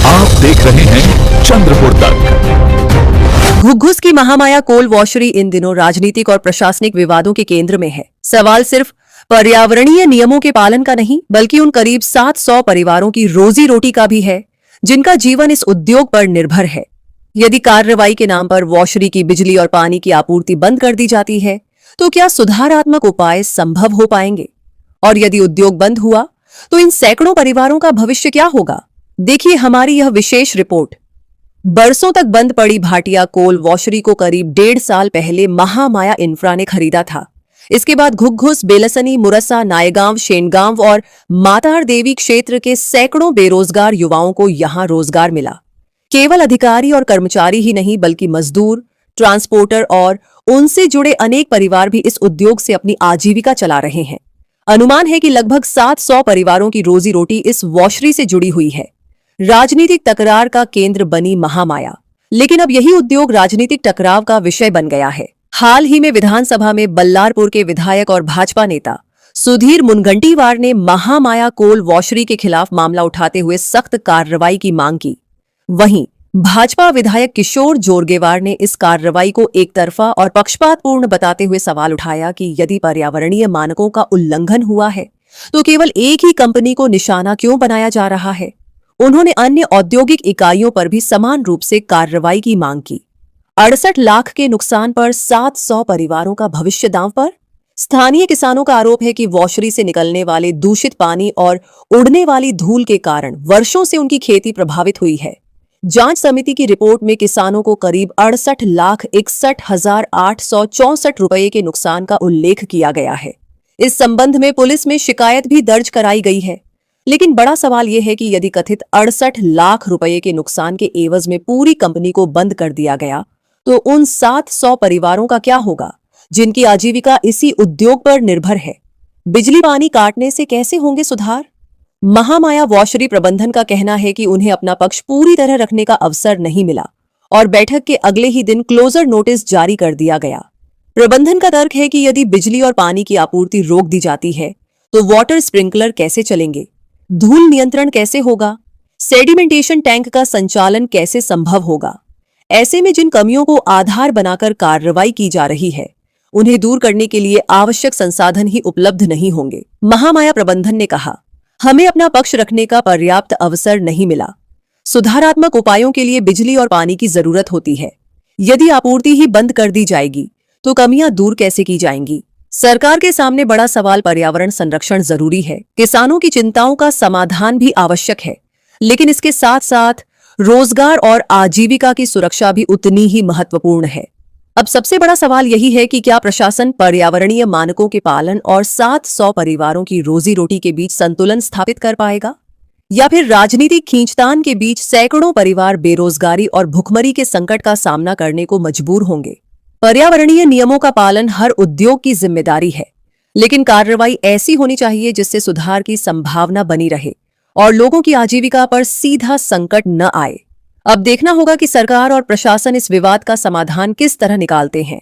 आप देख रहे हैं चंद्रपुर तक। घुघुस की महामाया कोल वॉशरी इन दिनों राजनीतिक और प्रशासनिक विवादों के केंद्र में है। सवाल सिर्फ पर्यावरणीय नियमों के पालन का नहीं, बल्कि उन करीब 700 परिवारों की रोजी रोटी का भी है, जिनका जीवन इस उद्योग पर निर्भर है। यदि कार्रवाई के नाम पर वॉशरी की बिजली और पानी की आपूर्ति बंद कर दी जाती है, तो क्या सुधारात्मक उपाय संभव हो पाएंगे? और यदि उद्योग बंद हुआ, तो इन सैकड़ों परिवारों का भविष्य क्या होगा? देखिए हमारी यह विशेष रिपोर्ट। बरसों तक बंद पड़ी भाटिया कोल वॉशरी को करीब 1.5 साल पहले महामाया इंफ्रा ने खरीदा था। इसके बाद घुघुस, बेलसनी, मुरसा, नायगांव, शेनगांव और माताहर देवी क्षेत्र के सैकड़ों बेरोजगार युवाओं को यहां रोजगार मिला। केवल अधिकारी और कर्मचारी ही नहीं, बल्कि मजदूर, ट्रांसपोर्टर और उनसे जुड़े अनेक परिवार भी इस उद्योग से अपनी आजीविका चला रहे हैं। अनुमान है कि लगभग 700 परिवारों की रोजी रोटी इस वॉशरी से जुड़ी हुई है। राजनीतिक तकरार का केंद्र बनी महामाया, लेकिन अब यही उद्योग राजनीतिक टकराव का विषय बन गया है। हाल ही में विधानसभा में बल्लारपुर के विधायक और भाजपा नेता सुधीर मुनगंटीवार ने महामाया कोल वॉशरी के खिलाफ मामला उठाते हुए सख्त कार्रवाई की मांग की। वहीं भाजपा विधायक किशोर जोरगेवार ने इस कार्रवाई को एकतरफा और पक्षपातपूर्ण बताते हुए सवाल उठाया कि यदि पर्यावरणीय मानकों का उल्लंघन हुआ है, तो केवल एक ही कंपनी को निशाना क्यों बनाया जा रहा है? उन्होंने अन्य औद्योगिक इकाइयों पर भी समान रूप से कार्रवाई की मांग की। 68 लाख के नुकसान पर 700 परिवारों का भविष्य दांव पर। स्थानीय किसानों का आरोप है कि वॉशरी से निकलने वाले दूषित पानी और उड़ने वाली धूल के कारण वर्षों से उनकी खेती प्रभावित हुई है। जांच समिति की रिपोर्ट में किसानों को करीब 68,61,864 रुपये के नुकसान का उल्लेख किया गया है। इस संबंध में पुलिस में शिकायत भी दर्ज कराई गई है। लेकिन बड़ा सवाल यह है कि यदि कथित 68 लाख रुपए के नुकसान के एवज में पूरी कंपनी को बंद कर दिया गया, तो उन 700 परिवारों का क्या होगा, जिनकी आजीविका इसी उद्योग पर निर्भर है? बिजली पानी काटने से कैसे होंगे सुधार? महामाया वॉशरी प्रबंधन का कहना है कि उन्हें अपना पक्ष पूरी तरह रखने का अवसर नहीं मिला और बैठक के अगले ही दिन क्लोजर नोटिस जारी कर दिया गया। प्रबंधन का तर्क है कि यदि बिजली और पानी की आपूर्ति रोक दी जाती है, तो वाटर स्प्रिंकलर कैसे चलेंगे, धूल नियंत्रण कैसे होगा, सेडिमेंटेशन टैंक का संचालन कैसे संभव होगा? ऐसे में जिन कमियों को आधार बनाकर कार्रवाई की जा रही है, उन्हें दूर करने के लिए आवश्यक संसाधन ही उपलब्ध नहीं होंगे। महामाया प्रबंधन ने कहा, हमें अपना पक्ष रखने का पर्याप्त अवसर नहीं मिला। सुधारात्मक उपायों के लिए बिजली और पानी की जरूरत होती है। यदि आपूर्ति ही बंद कर दी जाएगी, तो कमियां दूर कैसे की जाएंगी? सरकार के सामने बड़ा सवाल पर्यावरण संरक्षण जरूरी है, किसानों की चिंताओं का समाधान भी आवश्यक है, लेकिन इसके साथ साथ रोजगार और आजीविका की सुरक्षा भी उतनी ही महत्वपूर्ण है। अब सबसे बड़ा सवाल यही है कि क्या प्रशासन पर्यावरणीय मानकों के पालन और 700 परिवारों की रोजी रोटी के बीच संतुलन स्थापित कर पाएगा, या फिर राजनीतिक खींचतान के बीच सैकड़ों परिवार बेरोजगारी और भुखमरी के संकट का सामना करने को मजबूर होंगे? पर्यावरणीय नियमों का पालन हर उद्योग की जिम्मेदारी है, लेकिन कार्रवाई ऐसी होनी चाहिए जिससे सुधार की संभावना बनी रहे और लोगों की आजीविका पर सीधा संकट न आए। अब देखना होगा कि सरकार और प्रशासन इस विवाद का समाधान किस तरह निकालते हैं।